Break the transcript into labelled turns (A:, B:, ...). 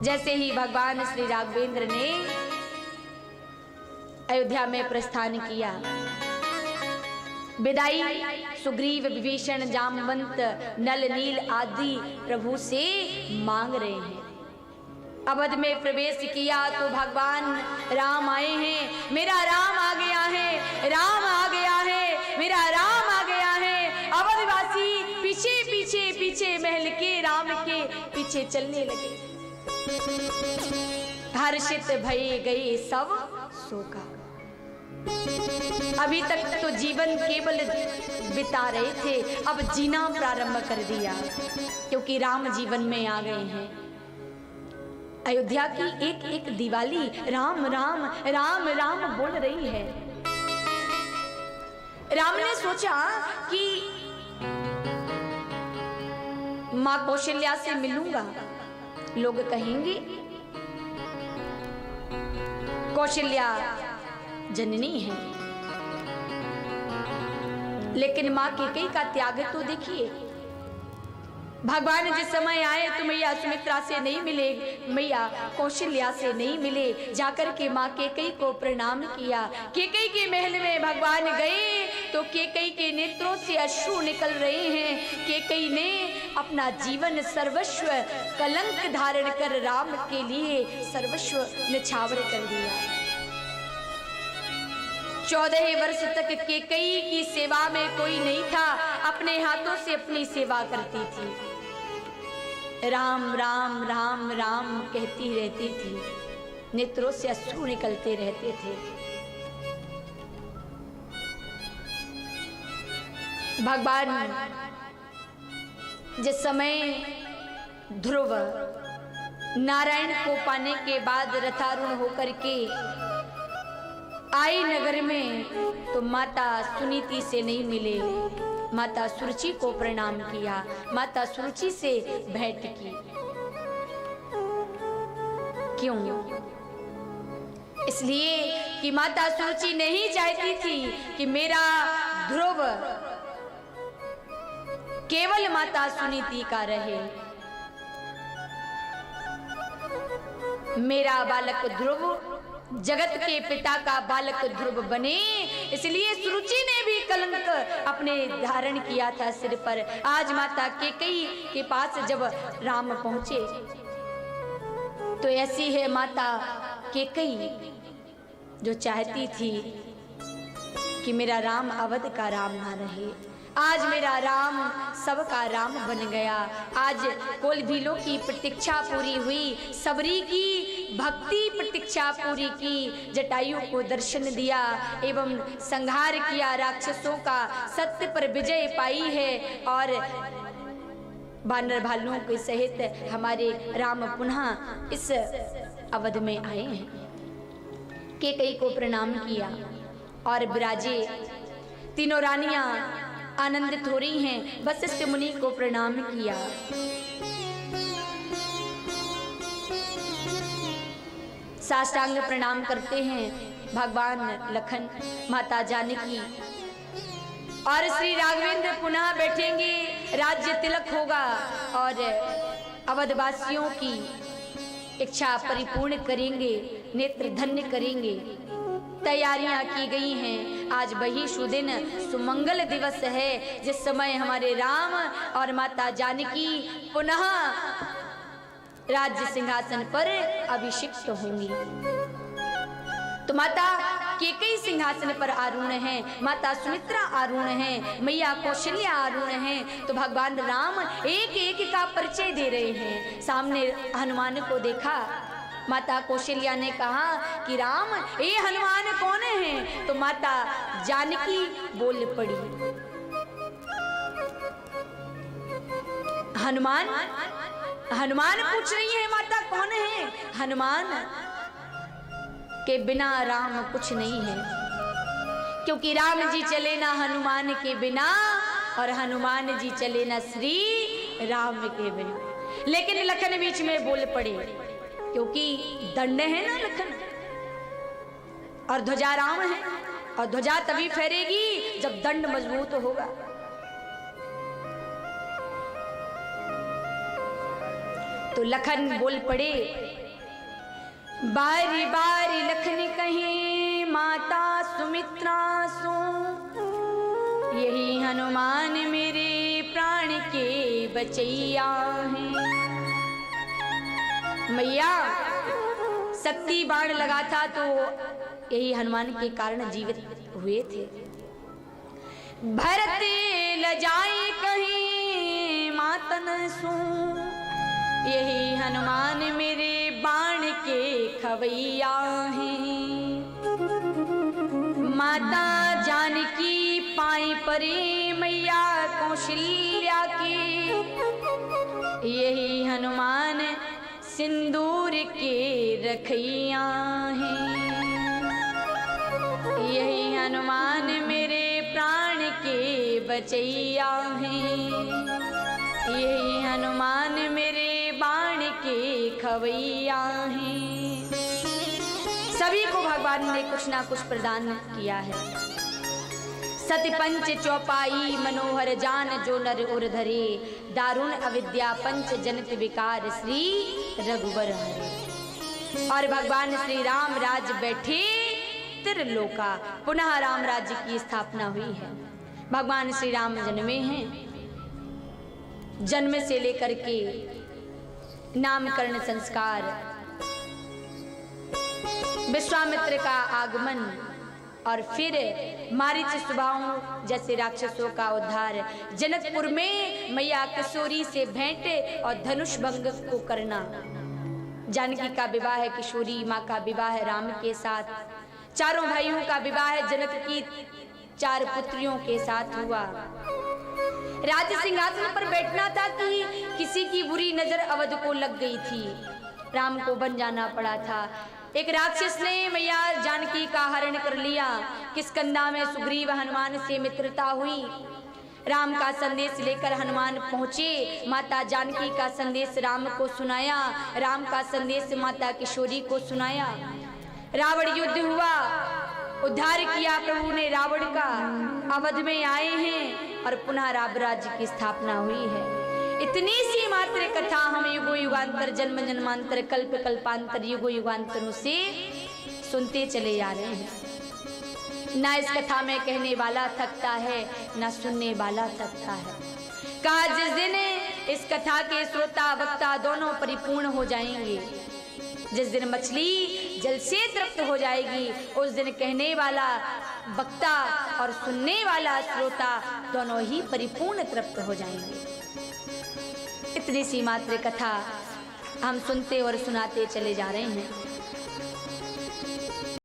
A: जैसे ही भगवान श्री राघवेंद्र ने अयोध्या में प्रस्थान किया, विदाई सुग्रीव विभीषण जामवंत नल नील आदि प्रभु से मांग रहे हैं। अवध में प्रवेश किया तो भगवान राम आए हैं, मेरा राम आ गया है, राम आ गया है, मेरा राम आ गया है। अवधवासी पीछे पीछे पीछे महल के राम के पीछे चलने लगे। हर्षित भये गए सब शोका। अभी तक तो जीवन केवल बिता रहे थे, अब जीना प्रारंभ कर दिया, क्योंकि राम जीवन में आ गए हैं। अयोध्या की एक एक दिवाली राम राम राम राम बोल रही है। राम ने सोचा कि मां कौशल्या से मिलूंगा, लोग कहेंगे कौशल्या जननी है, लेकिन मां कैकेयी का त्याग तो देखिए। भगवान जिस समय आए तो मैया सुमित्रा से नहीं मिले, मैया कौशल्या से नहीं मिले, जाकर के मां कैकेयी को प्रणाम किया। कैकेयी के महल में भगवान गए तो कैकेयी के नेत्रों से अश्रु निकल रहे हैं। कैकेयी ने अपना जीवन सर्वस्व कलंक धारण कर राम के लिए सर्वस्व निछावर कर दिया। 14 वर्ष तक कैकेयी की सेवा में कोई नहीं था, अपने हाथों से अपनी सेवा करती थी। राम राम राम राम कहती रहती थी, नेत्रों से अश्रु निकलते रहते थे। भगवान जिस समय ध्रुव नारायण को पाने के बाद रथारूढ़ होकर के आई नगर में, तो माता सुनीति से नहीं मिले, माता सुरुचि को प्रणाम किया, माता सुरुचि से भेंट की। क्यों? इसलिए कि माता सुरुचि नहीं चाहती थी कि मेरा ध्रुव केवल माता सुनीति का रहे, मेरा बालक ध्रुव जगत के पिता का बालक ध्रुव बने। इसलिए सुरुचि ने भी कलंक अपने धारण किया था सिर पर। आज माता कैकेयी के पास जब राम पहुंचे तो ऐसी है माता कैकेयी जो चाहती थी कि मेरा राम अवध का राम ना रहे। आज मेरा राम सबका राम बन गया। आज कोलभीलों की प्रतीक्षा पूरी हुई, सबरी की भक्ति प्रतीक्षा पूरी की, जटायु को दर्शन दिया एवं संहार किया राक्षसों का, सत्य पर विजय पाई है और वानर भालुओं के सहित हमारे राम पुनः इस अवध में आए हैं। कैकेयी को प्रणाम किया और विराजे। तीनों रानियां आनंदित हो रही हैं। वशिष्ठ मुनि को प्रणाम किया। साष्टांग प्रणाम करते हैं भगवान लखन, माता जानकी और श्री राघवेंद्र पुनः बैठेंगे, राज्य तिलक होगा और अवधवासियों की इच्छा परिपूर्ण करेंगे, नेत्र धन्य करेंगे। तैयारियां की गई हैं। आज वही सुदिन सुमंगल दिवस है जिस समय हमारे राम और माता जानकी पुनः राज्य सिंहासन पर अभिषिक्त होंगी। तो माता कैकेयी सिंहासन पर आरूढ़ हैं, माता सुमित्रा आरूढ़ हैं, मैया कौशल्या आरूढ़ हैं। तो भगवान राम एक एक का परिचय दे रहे हैं। सामने हनुमान को देखा, माता कौशल्या ने कहा कि राम ये हनुमान कौन है? तो माता जानकी बोल पड़ी, हनुमान हनुमान पूछ रही है माता कौन है? हनुमान के बिना राम कुछ नहीं है, क्योंकि राम जी चले ना हनुमान के बिना और हनुमान जी चले ना श्री राम के बिना। लेकिन लखन बीच में बोल पड़े, क्योंकि दंड है ना लखन और ध्वजा राम है, और ध्वजा तभी फहरेगी जब दंड मजबूत होगा। तो तो लखन बोल पड़े, बारी बारी लखन कहे माता सुमित्रा सो, यही हनुमान मेरे प्राण के बचैया हैं। मैया शक्ति बाण लगा था तो यही हनुमान के कारण जीवित हुए थे। भरत लजाए कहीं मातन सो, यही हनुमान मेरे बाण के खवैया हैं। माता जानकी पाई परे मैया कौशल्या की, यही हनुमान सिंदूर के रखैया हैं। यही हनुमान मेरे प्राण के बचैया हैं। यही हनुमान मेरे बाण के खवैया हैं। सभी को भगवान ने कुछ ना कुछ प्रदान किया है। सति पंच चौपाई मनोहर जान जो नर उर धरे, दारुण अविद्या पंच जनित विकार श्री रघुवर हरे। और भगवान श्री राम राज बैठे त्रिलोका, पुनः राम राज्य की स्थापना हुई है। भगवान श्री राम जन्मे हैं। जन्म से लेकर के नामकरण संस्कार, विश्वामित्र का आगमन और फिर मारीच स्वभाव जैसे राक्षसों का उद्धार, जनकपुर में मैया किशोरी से भेंट और धनुष भंग को करना, जानकी का विवाह किशोरी माँ का विवाह राम के साथ, चारों भाइयों का विवाह जनक की 4 पुत्रियों के साथ हुआ। राज सिंहासन पर बैठना था कि किसी की बुरी नजर अवध को लग गई थी, राम को बन जाना पड़ा था। एक राक्षस ने मैया जानकी का हरण कर लिया। किष्किंधा में सुग्रीव हनुमान से मित्रता हुई। राम का संदेश लेकर हनुमान पहुंचे, माता जानकी का संदेश राम को सुनाया, राम का संदेश माता किशोरी को सुनाया। रावण युद्ध हुआ, उद्धार किया प्रभु ने रावण का, अवध में आए हैं और पुनः राम राज्य की स्थापना हुई है। इतनी सी मात्र कथा हम युगो युगांतर जन्म जन्मांतर कल्प कल्पांतर युगो युगांतरों से सुनते चले जा रहे हैं। ना इस कथा में कहने वाला थकता है, ना सुनने वाला थकता है। कहा जिस दिन इस कथा के श्रोता वक्ता दोनों परिपूर्ण हो जाएंगे, जिस दिन मछली जल से तृप्त हो जाएगी, उस दिन कहने वाला वक्ता और सुनने वाला श्रोता दोनों ही परिपूर्ण तृप्त हो जाएंगे। इतनी सी मात्र कथा हम सुनते और सुनाते चले जा रहे हैं।